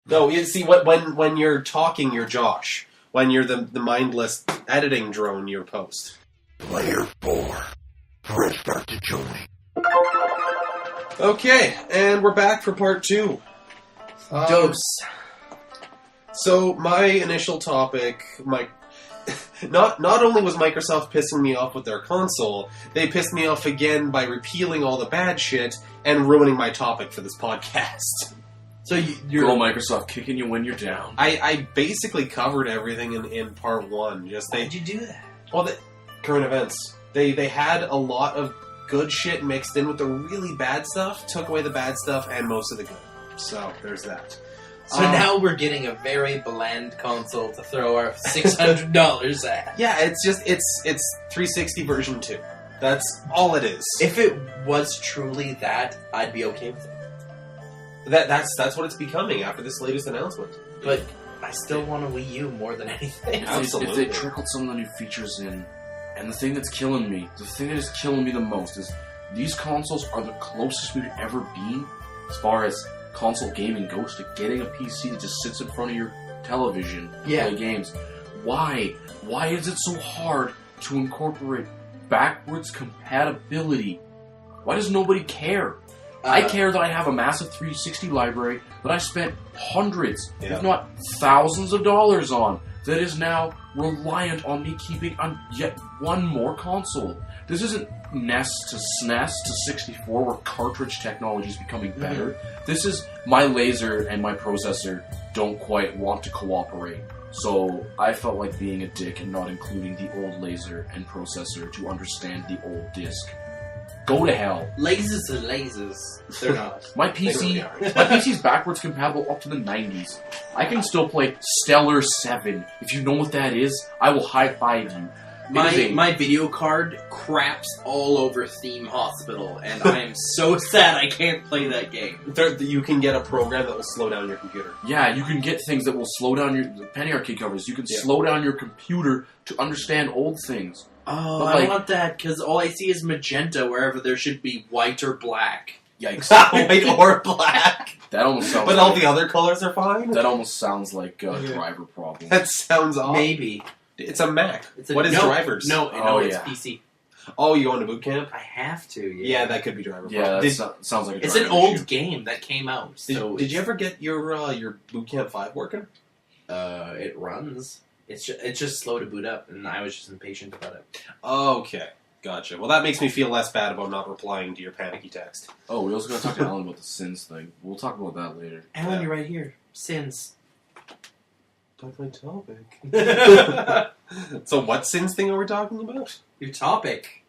No, you see, when you're talking, you're Josh. When you're the mindless editing drone, you're Post. Player 4. Press start to join. Okay, and we're back for part 2. Dose. So my initial topic, not only was Microsoft pissing me off with their console, they pissed me off again by repealing all the bad shit and ruining my topic for this podcast. So you're Microsoft kicking you when you're down. I basically covered everything in part 1. Why'd you do that? Well, the current events. They had a lot of good shit mixed in with the really bad stuff, took away the bad stuff and most of the good. So there's that. So now we're getting a very bland console to throw our $600 at. Yeah, it's 360 version 2. That's all it is. If it was truly that, I'd be okay with it. That's what it's becoming after this latest announcement. But I still want a Wii U more than anything. Absolutely. If they trickled some of the new features in, and the thing that is killing me the most is these consoles are the closest we've ever been as far as console gaming goes to getting a PC that just sits in front of your television to play games. Why? Why is it so hard to incorporate backwards compatibility? Why does nobody care? I care that I have a massive 360 library that I spent hundreds, if not thousands of dollars on, that is now reliant on me keeping on yet one more console. This isn't NES to SNES to 64 where cartridge technology is becoming better. Mm-hmm. This is my laser and my processor don't quite want to cooperate. So I felt like being a dick and not including the old laser and processor to understand the old disc. Go to hell. Lasers are lasers. They're not. My PC's backwards compatible up to the 90s. I can still play Stellar 7. If you know what that is, I will high-five you. My video card craps all over Theme Hospital, and I am so sad I can't play that game. You can get a program that will slow down your computer. Yeah, you can get things that will slow down your Penny Arcade covers. You can slow down your computer to understand old things. Oh, I want that, because all I see is magenta wherever there should be white or black. Yikes. White or black. That almost sounds But all the other colors are fine? That almost sounds like a driver problem. That sounds awful. Maybe. It's a Mac. What is drivers? No, it's PC. Oh, you going to boot camp? I have to, Yeah, that could be driver problem. Yeah, that sounds like a driver It's an old game that came out. Did you ever get your boot camp 5 working? It runs. It's just slow to boot up, and I was just impatient about it. Okay, gotcha. Well, that makes me feel less bad about not replying to your panicky text. Oh, we also got to talk to Alan about the Sins thing. We'll talk about that later. Alan, you're right here. Sins. That's my topic. So what Sins thing are we talking about? Your topic.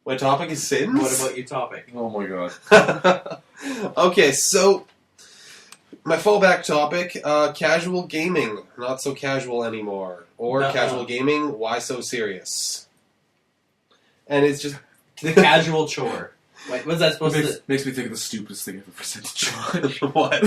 My topic is Sins? What about your topic? Oh my god. Okay, so my fallback topic, casual gaming, not so casual anymore. Or casual gaming, why so serious? And it's just... The casual chore. Wait, what's that supposed to... Makes me think of the stupidest thing I've ever said to John. What?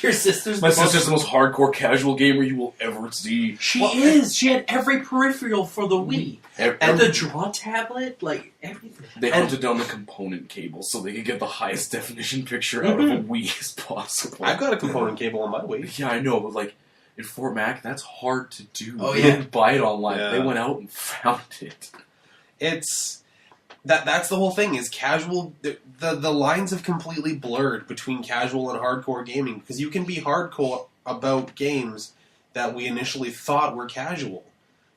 Your sister's My sister's the most hardcore casual gamer you will ever see. She is! She had every peripheral for the Wii. And the draw tablet, like, everything. They hunted down the component cable so they could get the highest definition picture out of a Wii as possible. I've got a component cable on my Wii. Yeah, I know, but like, in Fort Mac, that's hard to do. Oh, They didn't buy it online. Yeah. They went out and found it. It's... That's the whole thing, is casual... The lines have completely blurred between casual and hardcore gaming, because you can be hardcore about games that we initially thought were casual.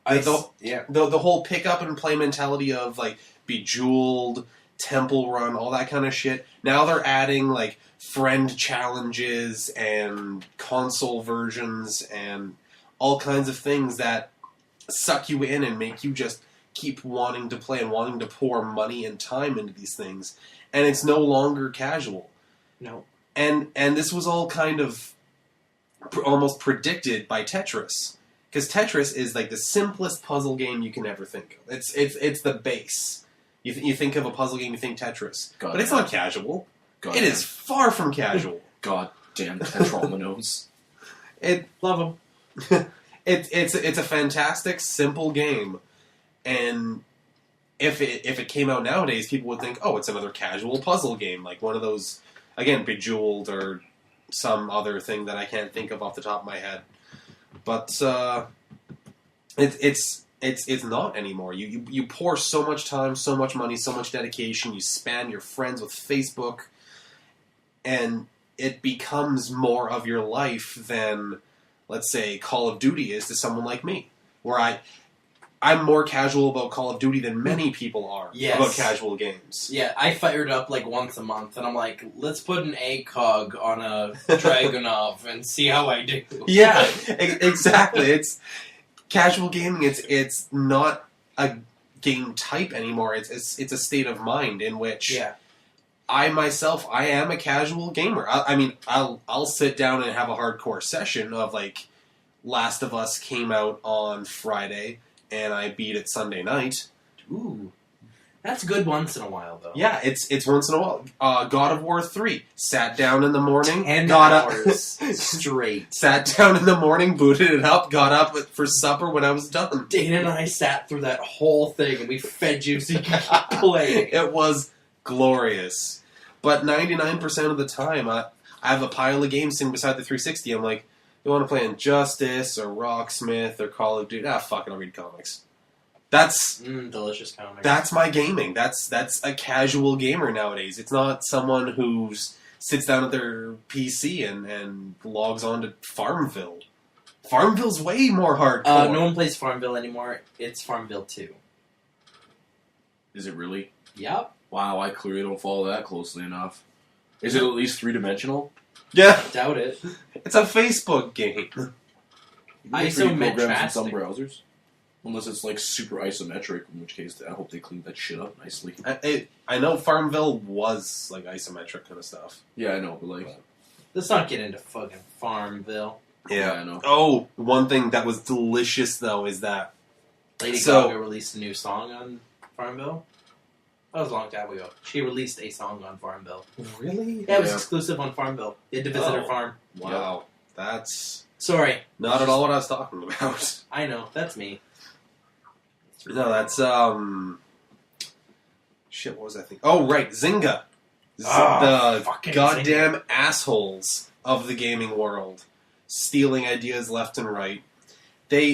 The whole pick up and play mentality of, like, Bejeweled, Temple Run, all that kind of shit. Now they're adding, like, friend challenges and console versions and all kinds of things that suck you in and make you just keep wanting to play and wanting to pour money and time into these things. And it's no longer casual. No. And this was all kind of almost predicted by Tetris. Because Tetris is like the simplest puzzle game you can ever think of. It's the base. You think of a puzzle game, you think Tetris. But it's not casual. It is far from casual. God damn Tetrominoes. Love them. It's a fantastic, simple game. And if it came out nowadays, people would think, oh, it's another casual puzzle game, like one of those, again, Bejeweled or some other thing that I can't think of off the top of my head. But it's not anymore. You pour so much time, so much money, so much dedication. You spam your friends with Facebook, and it becomes more of your life than, let's say, Call of Duty is to someone like me, where I'm more casual about Call of Duty than many people are about casual games. Yeah, I fired up like once a month, and I'm like, let's put an ACOG on a Dragunov and see how I do. Yeah, exactly. It's casual gaming. It's not a game type anymore. It's a state of mind in which I myself am a casual gamer. I mean, I'll sit down and have a hardcore session of like Last of Us came out on Friday. And I beat it Sunday night. Ooh. That's good once in a while, though. Yeah, it's once in a while. God of War 3. Sat down in the morning. 10 hours straight. Sat down in the morning, booted it up, got up for supper when I was done. Dana and I sat through that whole thing, and we fed you so you could keep playing. It was glorious. But 99% of the time, I have a pile of games sitting beside the 360. I'm like, you want to play Injustice or Rocksmith or Call of Duty? Fuck it, I'll read comics. That's delicious comics. That's my gaming. That's a casual gamer nowadays. It's not someone who sits down at their PC and logs on to Farmville. Farmville's way more hardcore. No one plays Farmville anymore. It's Farmville 2. Is it really? Yep. Wow, I clearly don't follow that closely enough. Is it at least 3-dimensional? Yeah. Doubt it. It's a Facebook game. Isometric in some browsers. Unless it's like super isometric, in which case I hope they clean that shit up nicely. I know Farmville was like isometric kind of stuff. Yeah, I know, but like... Let's not get into fucking Farmville. Yeah, I know. Oh, one thing that was delicious though is that Lady Gaga released a new song on Farmville. That was a long time ago. She released a song on Farmville. Really? Yeah, it was exclusive on Farmville. You had to visit her farm. Wow. That's Sorry. not at all what I was talking about. I know. That's me. No, that's shit, what was I thinking? Oh, right, Zynga. The goddamn assholes of the gaming world. Stealing ideas left and right.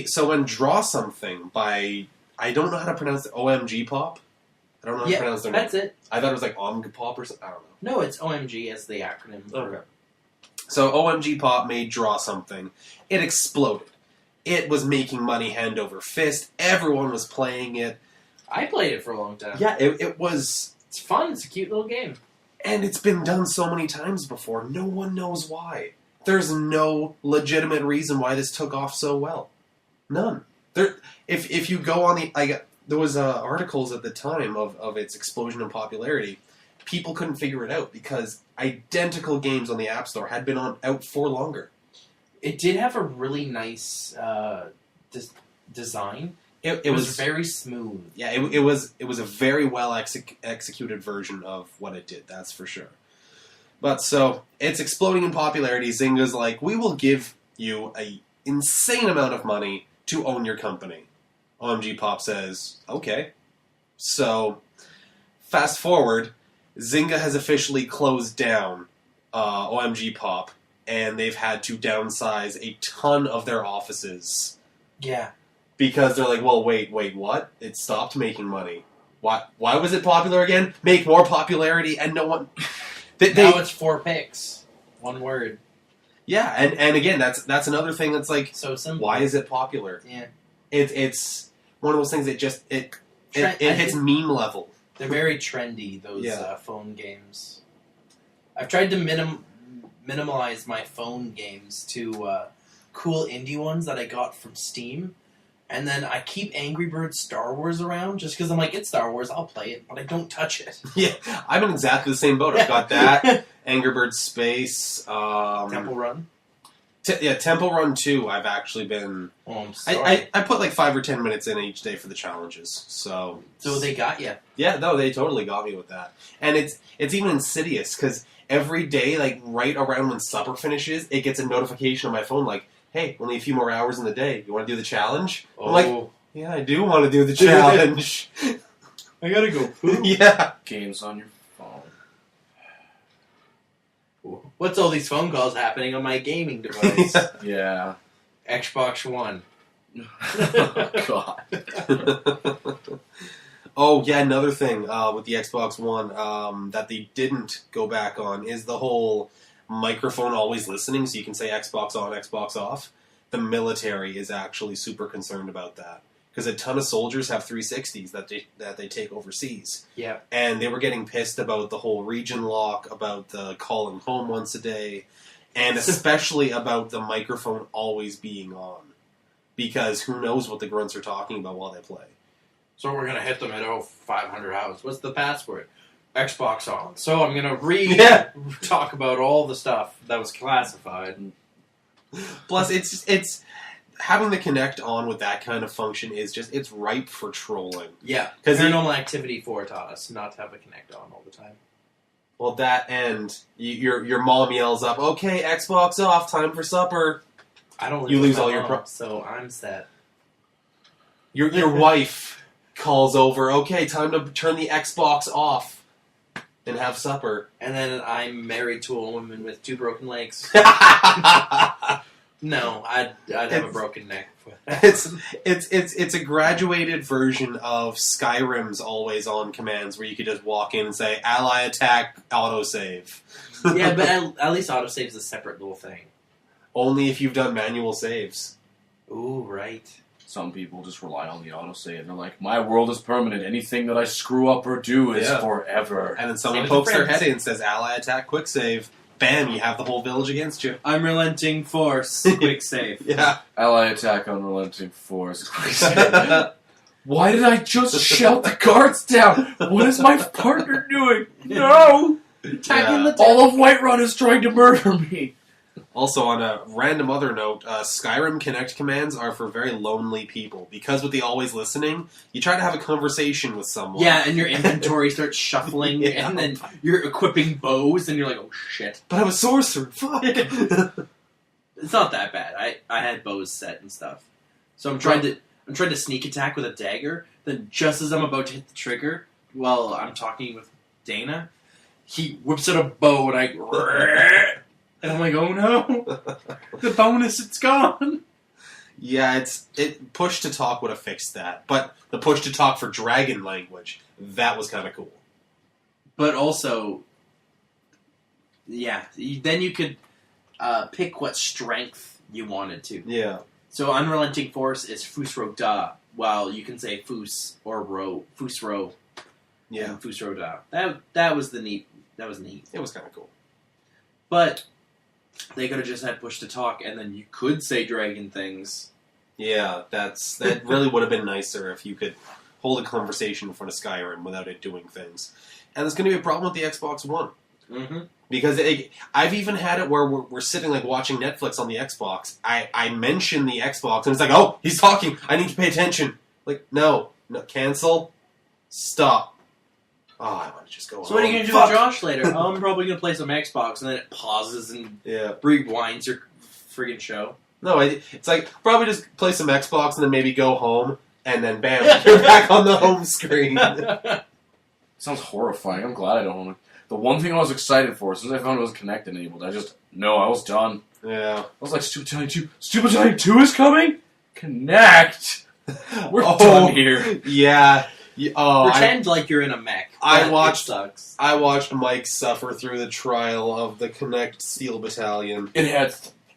So when Draw Something by, I don't know how to pronounce it, OMG Pop? I don't know how to pronounce their name. That's it. I thought it was like Omg Pop or something. I don't know. No, it's OMG as the acronym. Okay. So OMG Pop made Draw Something. It exploded. It was making money hand over fist. Everyone was playing it. I played it for a long time. Yeah, it was... It's fun. It's a cute little game. And it's been done so many times before. No one knows why. There's no legitimate reason why this took off so well. None. If you go on the... There was articles at the time of its explosion in popularity. People couldn't figure it out because identical games on the App Store had been out for longer. It did have a really nice design. It was very smooth. Yeah, it was a very well executed version of what it did. That's for sure. But so it's exploding in popularity. Zynga's like, we will give you a insane amount of money to own your company. OMG Pop says, okay. So, fast forward, Zynga has officially closed down OMG Pop, and they've had to downsize a ton of their offices. Yeah. Because they're like, well, wait, what? It stopped making money. Why was it popular again? Make more popularity, and no one... now it's 4 picks. One word. Yeah, and again, that's another thing that's like... So simple. Why is it popular? Yeah. It's one of those things that just... It hits meme level. They're very trendy, those phone games. I've tried to minimize my phone games to cool indie ones that I got from Steam. And then I keep Angry Birds Star Wars around just because I'm like, it's Star Wars, I'll play it, but I don't touch it. Yeah, I'm in exactly the same boat. I've got that, Angry Birds Space. Temple Run? Temple Run 2, I've actually been... Oh, I'm sorry. I put like 5 or 10 minutes in each day for the challenges, so... So they got you. Yeah, no, they totally got me with that. And it's even insidious, because every day, like, right around when supper finishes, it gets a notification on my phone, like, hey, only a few more hours in the day. You want to do the challenge? Oh. I'm like, yeah, I do want to do the challenge. I gotta go poop. Yeah. Games on your phone. Cool. What's all these phone calls happening on my gaming device? Yeah. Xbox One. God. Oh, yeah, another thing with the Xbox One that they didn't go back on is the whole microphone always listening, so you can say Xbox on, Xbox off. The military is actually super concerned about that. Because a ton of soldiers have 360s that they take overseas. Yeah. And they were getting pissed about the whole region lock, about the calling home once a day, and especially about the microphone always being on. Because who knows what the grunts are talking about while they play. So we're gonna hit them at 500 hours. What's the password? Xbox on. So I'm gonna talk about all the stuff that was classified. Plus, it's having the Kinect on with that kind of function is just it's ripe for trolling. Yeah, 'Cause Paranormal Activity 4 taught us not to have a Kinect on all the time. Well, that and your mom yells up, "Okay, Xbox off, time for supper." I don't. You live with lose my all your mom, so I'm set. Your wife calls over, "Okay, time to turn the Xbox off and have supper." And then I'm married to a woman with 2 broken legs. No, I'd have a broken neck. It's a graduated version of Skyrim's always on commands where you could just walk in and say ally attack autosave. Yeah, but at least autosave is a separate little thing. Only if you've done manual saves. Ooh, right. Some people just rely on the autosave. They're like, my world is permanent. Anything that I screw up or do is forever. And then someone Same with pokes their friends. head in and says ally attack quick save. Bam, you have the whole village against you. Unrelenting force. Quick save. Yeah. Ally attack, unrelenting force. Why did I just shout the guards down? What is my partner doing? No! Attacking the All of Whiterun is trying to murder me. Also, on a random other note, Skyrim Connect commands are for very lonely people. Because with the always listening, you try to have a conversation with someone. Yeah, and your inventory starts shuffling, Yeah. and then you're equipping bows, and you're like, oh shit. But I'm a sorcerer, fuck! It's not that bad. I had bows set and stuff. So I'm trying to sneak attack with a dagger, then just as I'm about to hit the trigger, while I'm talking with Dana, he whips out a bow, and and I'm like, oh no! The bonus, it's gone! Yeah, it push to talk would have fixed that. But the push to talk for dragon language, that was kind of cool. But also, yeah, then you could pick what strength you wanted to. Yeah. So Unrelenting Force is Fusro Da, while you can say Fus or Ro, Fusro, Yeah. and Fusro Da. That was neat. That was neat. It was kind of cool. But they could have just had push to talk, and then you could say dragon things. Yeah, that really would have been nicer if you could hold a conversation in front of Skyrim without it doing things. And there's going to be a problem with the Xbox One. Mm-hmm. Because I've even had it where we're sitting like watching Netflix on the Xbox. I mention the Xbox and it's like, oh, he's talking. I need to pay attention. Like, no, cancel, stop. Oh, I want to just go. So what are you going to do with Josh later? Oh, I'm probably going to play some Xbox, and then it pauses and rewinds your friggin' show. No, it's like probably just play some Xbox and then maybe go home and then bam, you're back on the home screen. Sounds horrifying. I'm glad I don't own it. The one thing I was excited for, as soon as I found it was Kinect enabled, I was done. Yeah. I was like, Stupid Battalion 2? Stupid Battalion 2 is coming? Kinect! We're done here. Yeah. Pretend like you're in a mech. It sucks. I watched Mike suffer through the trial of the Kinect Steel Battalion. It had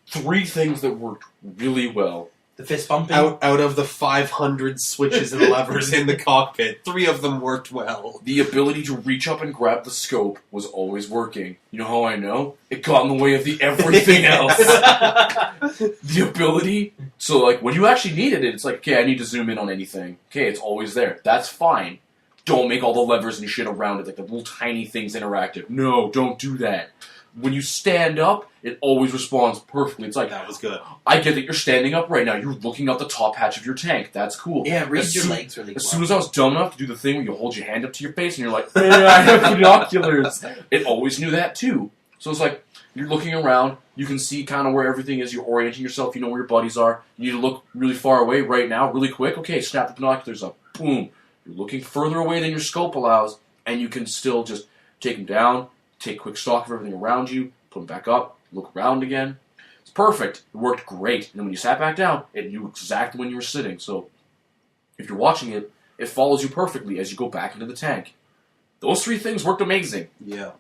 3 things that worked really well. The fist bumping. Out of the 500 switches and levers in the cockpit, 3 of them worked well. The ability to reach up and grab the scope was always working. You know how I know? It got in the way of everything else. The ability... So, like, when you actually needed it, it's like, okay, I need to zoom in on anything. Okay, it's always there. That's fine. Don't make all the levers and shit around it, like the little tiny things interactive. No, don't do that. When you stand up, it always responds perfectly. It's like, That was good. I get that you're standing up right now. You're looking out the top hatch of your tank. That's cool. Yeah, raise your legs really As well. soon as I was dumb enough to do the thing where you hold your hand up to your face and you're like, hey, I have binoculars. It always knew that too. So it's like, you're looking around, you can see kind of where everything is, you're orienting yourself, you know where your buddies are. You need to look really far away right now, really quick. Okay, snap the binoculars up. Boom. You're looking further away than your scope allows, and you can still just take them down, take quick stock of everything around you, put them back up, look around again. It's perfect. It worked great. And then when you sat back down, it knew exactly when you were sitting. So if you're watching it, it follows you perfectly as you go back into the tank. Those 3 things worked amazing. Yeah.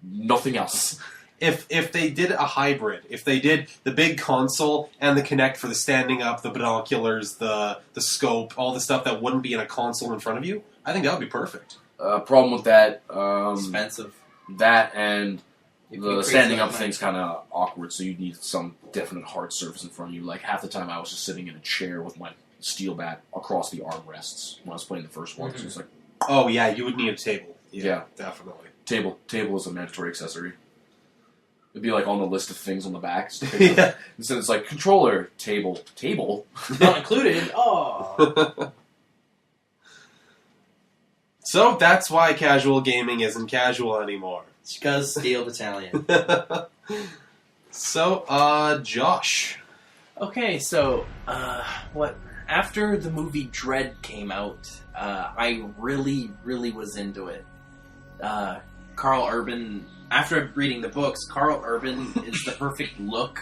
Nothing else. If they did a hybrid, if they did the big console and the Kinect for the standing up, the binoculars, the scope, all the stuff that wouldn't be in a console in front of you, I think that would be perfect. Problem with that, Expensive. that and the standing up that thing's kind of awkward, so you need some definite hard surface in front of you. Like, half the time I was just sitting in a chair with my steel bat across the armrests when I was playing the first one. So it's like, Oh, yeah, you would need a table. Yeah. Definitely. table is a mandatory accessory. It'd be like on the list of things on the back. Yeah. Instead it's like, controller, table. Not included. Oh. So that's why casual gaming isn't casual anymore. It's because Steel Battalion. So, Josh. Okay, so, after the movie Dredd came out, I really, really was into it. Carl Urban, after reading the books, Carl Urban is the perfect look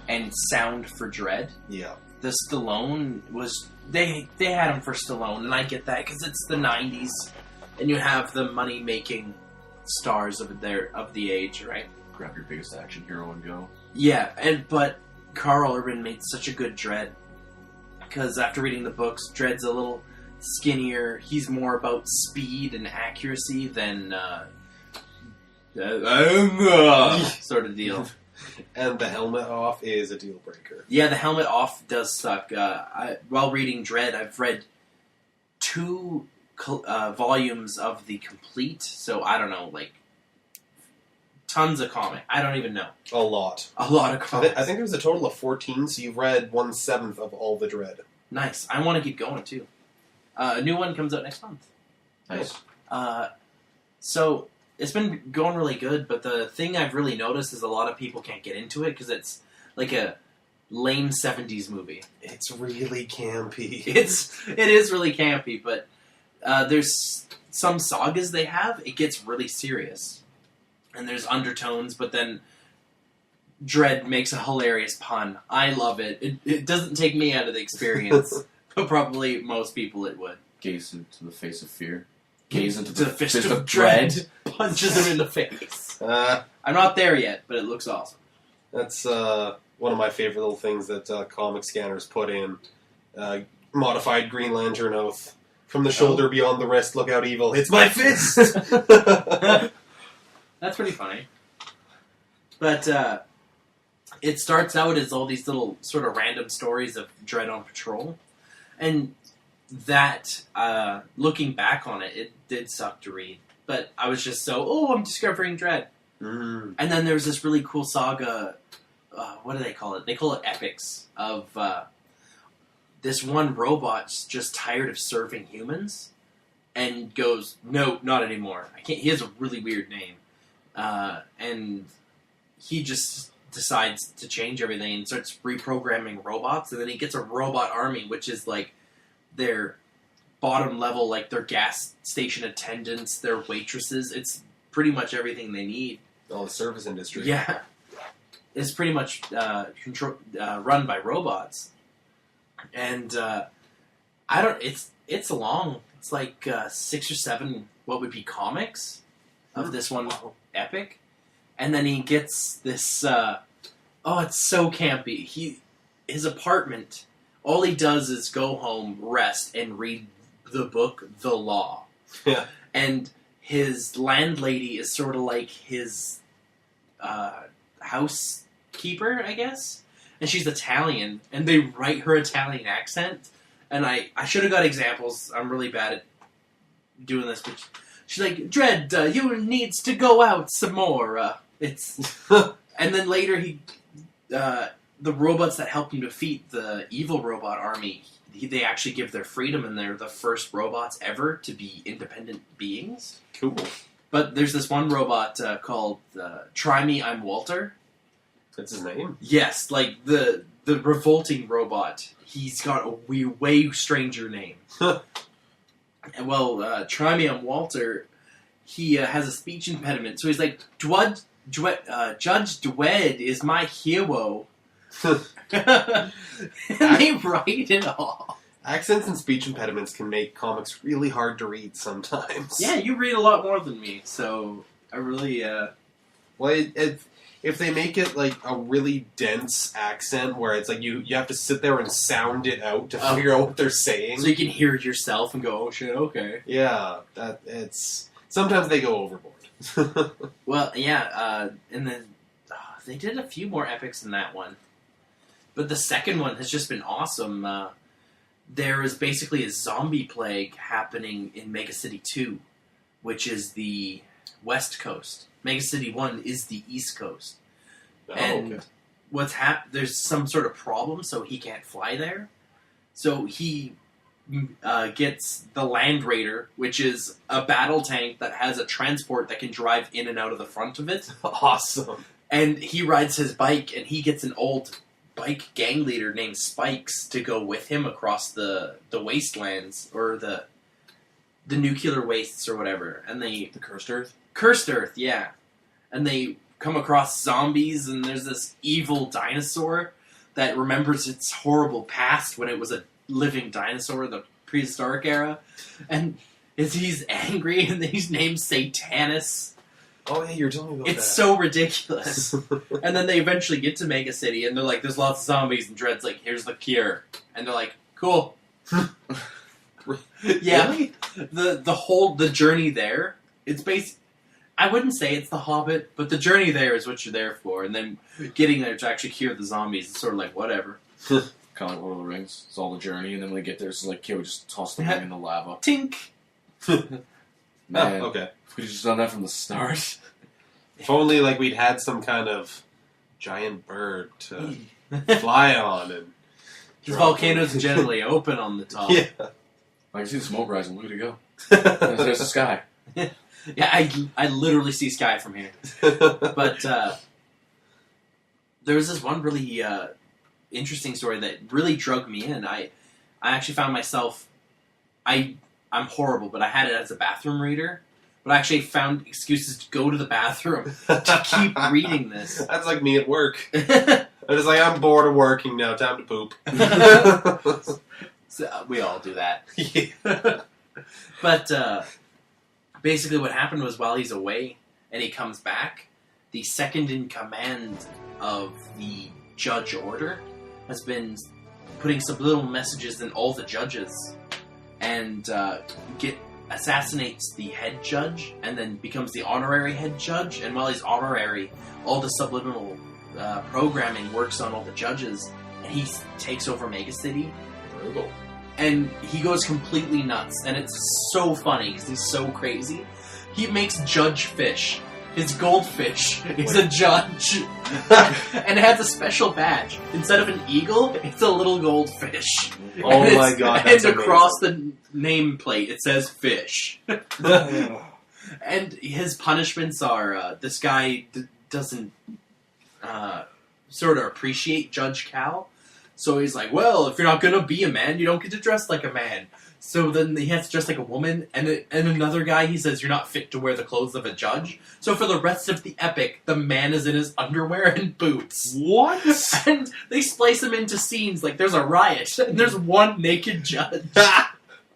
and sound for Dredd. Yeah. The Stallone was, they had him for Stallone, and I get that, because it's the 90s, and you have the money-making stars of the age, right? Grab your biggest action hero and go. Yeah, but Carl Urban made such a good Dredd. Because after reading the books, Dredd's a little skinnier. He's more about speed and accuracy than sort of deal. And the helmet off is a deal breaker. Yeah, the helmet off does suck. While reading Dredd, I've read 2 volumes of the complete, so I don't know, like, tons of comic. I don't even know. A lot. A lot of comics. I think there's a total of 14, so you've read 1/7 of all the Dredd. Nice. I want to keep going, too. A new one comes out next month. Nice. So, it's been going really good, but the thing I've really noticed is a lot of people can't get into it, because it's like a lame 70s movie. It's really campy. It is really campy, but there's some sagas they have, it gets really serious. And there's undertones, but then Dredd makes a hilarious pun. I love it. It doesn't take me out of the experience, but probably most people it would. Gaze into the face of fear. Gaze into the fist of dread. Punches him in the face. I'm not there yet, but it looks awesome. That's one of my favorite little things that comic scanners put in. Modified Green Lantern oath. From the shoulder beyond the wrist, look out evil. It's my fist! That's pretty funny. But it starts out as all these little sort of random stories of Dredd on patrol. And that, looking back on it, it did suck to read. But I was just I'm discovering Dredd. Mm. And then there's this really cool saga, what do they call it? They call it epics, of this one robot's just tired of serving humans and goes, no, not anymore. He has a really weird name. And he just decides to change everything and starts reprogramming robots, and then he gets a robot army, which is like their bottom level, like their gas station attendants, their waitresses. It's pretty much everything they need. All the service industry. Yeah. It's pretty much run by robots. And it's long. It's like 6 or 7 what would be comics of this one epic. And then he gets this it's so campy. His apartment, all he does is go home, rest, and read the book The Law. Yeah. And his landlady is sort of like his housekeeper, I guess. And she's Italian, and they write her Italian accent. And I should have got examples. I'm really bad at doing this, but she's like, Dredd, you needs to go out some more. And then later the robots that help him defeat the evil robot army, they actually give their freedom, and they're the first robots ever to be independent beings. Cool. But there's this one robot called Try Me, I'm Walter. That's his name? Yes, like the revolting robot. He's got a way stranger name. Well, Try Me, I'm Walter, he has a speech impediment, so he's like, Judge Dredd is my hero. They write it all. Accents and speech impediments can make comics really hard to read sometimes. Yeah, you read a lot more than me, so I really... Well, if they make it like a really dense accent where it's like you have to sit there and sound it out to figure out what they're saying. So you can hear it yourself and go, oh shit, okay. Yeah, sometimes they go overboard. Well, yeah, and then they did a few more epics than that one. But the second one has just been awesome. There is basically a zombie plague happening in Mega City 2, which is the West Coast. Mega City 1 is the East Coast. And there's some sort of problem, so he can't fly there. So he gets the Land Raider, which is a battle tank that has a transport that can drive in and out of the front of it. Awesome. And he rides his bike, and he gets an old bike gang leader named Spikes to go with him across the wastelands, or the nuclear wastes or whatever. And the Cursed Earth? Cursed Earth, yeah. And they come across zombies, and there's this evil dinosaur that remembers its horrible past when it was a living dinosaur in the prehistoric era. And he's angry, and he's named Satanus. Oh, yeah, you're telling me about that. It's so ridiculous. And then they eventually get to Mega City, and they're like, there's lots of zombies, and Dredd's like, here's the cure. And they're like, cool. Yeah. Really? The journey there, it's I wouldn't say it's The Hobbit, but the journey there is what you're there for. And then getting there to actually cure the zombies is sort of like, whatever. Kind of like Lord of the Rings. It's all the journey, and then when they get there, it's like, okay, we just toss the ring in the lava. Tink! Oh, Man, okay. if we'd just done that from the start. If only like we'd had some kind of giant bird to fly on and. The volcano's generally open on the top. Yeah. I can see the smoke rising. Look at it go. There's the sky. Yeah, I literally see sky from here. But there was this one really interesting story that really drug me in. I actually found myself... I'm horrible, but I had it as a bathroom reader. But I actually found excuses to go to the bathroom to keep reading this. That's like me at work. I'm just like, I'm bored of working now. Time to poop. So, we all do that. Yeah. But basically what happened was while he's away and he comes back, the second in command of the judge order has been putting subliminal messages in all the judges and assassinates the head judge and then becomes the honorary head judge. And while he's honorary, all the subliminal programming works on all the judges, and he takes over Mega City. Brutal. And he goes completely nuts, and it's so funny because he's so crazy. He makes Judge Fish. His goldfish is a judge. And it has a special badge. Instead of an eagle, it's a little goldfish. Oh And my god, that's and amazing. across the nameplate, it says fish. And his punishments are, this guy doesn't sort of appreciate Judge Cal. So he's like, well, if you're not going to be a man, you don't get to dress like a man. So then he has to dress like a woman. And another guy, he says, you're not fit to wear the clothes of a judge. So for the rest of the epic, the man is in his underwear and boots. What? And they splice him into scenes like there's a riot. And there's one naked judge.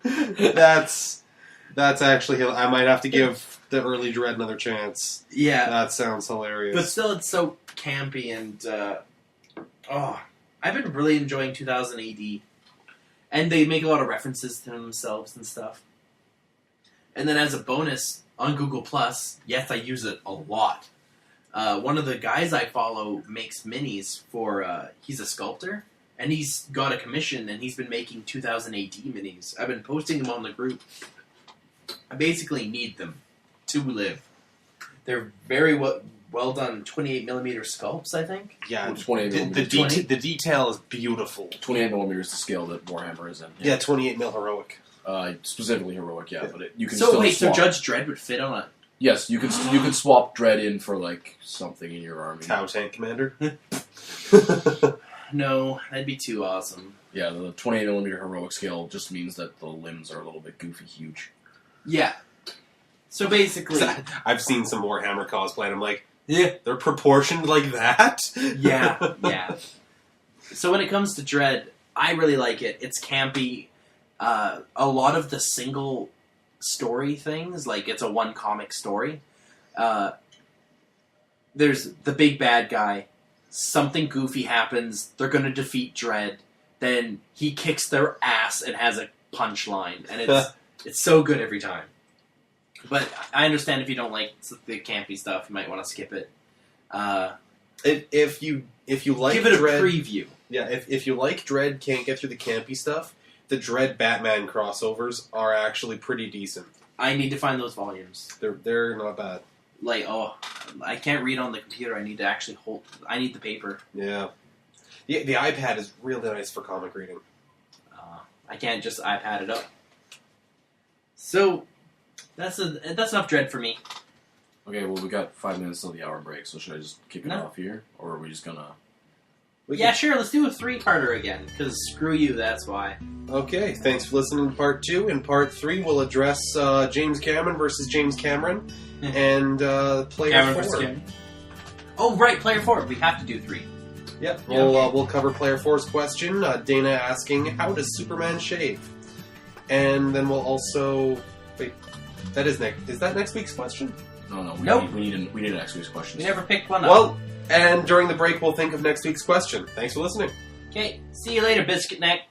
That's actually... I might have to give the early Dredd another chance. Yeah. That sounds hilarious. But still, it's so campy and... I've been really enjoying 2000 AD. And they make a lot of references to themselves and stuff. And then as a bonus, on Google+, yes, I use it a lot. One of the guys I follow makes minis for... he's a sculptor. And he's got a commission, and he's been making 2000 AD minis. I've been posting them on the group. I basically need them to live. They're very well done 28mm sculpts, I think. Yeah, 28 the detail is beautiful. 28mm is the scale that Warhammer is in. Yeah, 28mm heroic. Specifically heroic, yeah. But you can So still wait, swap. so Judge Dredd would fit on it? Yes, you can swap Dredd in for like something in your army. Tau Tank Commander. No, that'd be too awesome. Yeah, the 28mm heroic scale just means that the limbs are a little bit goofy huge. Yeah. So basically... I've seen some Warhammer cosplay, and I'm like, Yeah. They're proportioned like that? Yeah, yeah. So when it comes to Dredd, I really like it. It's campy. A lot of the single story things, like it's a one comic story. There's the big bad guy. Something goofy happens. They're going to defeat Dredd. Then he kicks their ass and has a punchline. And it's so good every time. But I understand if you don't like the campy stuff, you might want to skip it. If you like give it a Dredd, preview. Yeah, if you like Dredd, can't get through the campy stuff, the Dredd Batman crossovers are actually pretty decent. I need to find those volumes. They're not bad. Like, I can't read on the computer. I need to actually I need the paper. Yeah. The iPad is really nice for comic reading. I can't just iPad it up. So, that's enough Dredd for me. Okay, well, we got 5 minutes till the hour break, so should I just kick it off here? Or are we just gonna... Sure, let's do a 3-parter again, because screw you, that's why. Okay, thanks for listening to Part 2. In Part 3, we'll address James Cameron versus James Cameron, and Player Cameron 4. versus Cameron. Oh, right, Player 4. We have to do 3. Yep, we'll cover Player 4's question, Dana asking, how does Superman shave? And then we'll also... Wait, is that next week's question? No, we need next week's question. We never picked one up. Well, and during the break, we'll think of next week's question. Thanks for listening. Okay, see you later, Biscuit Neck.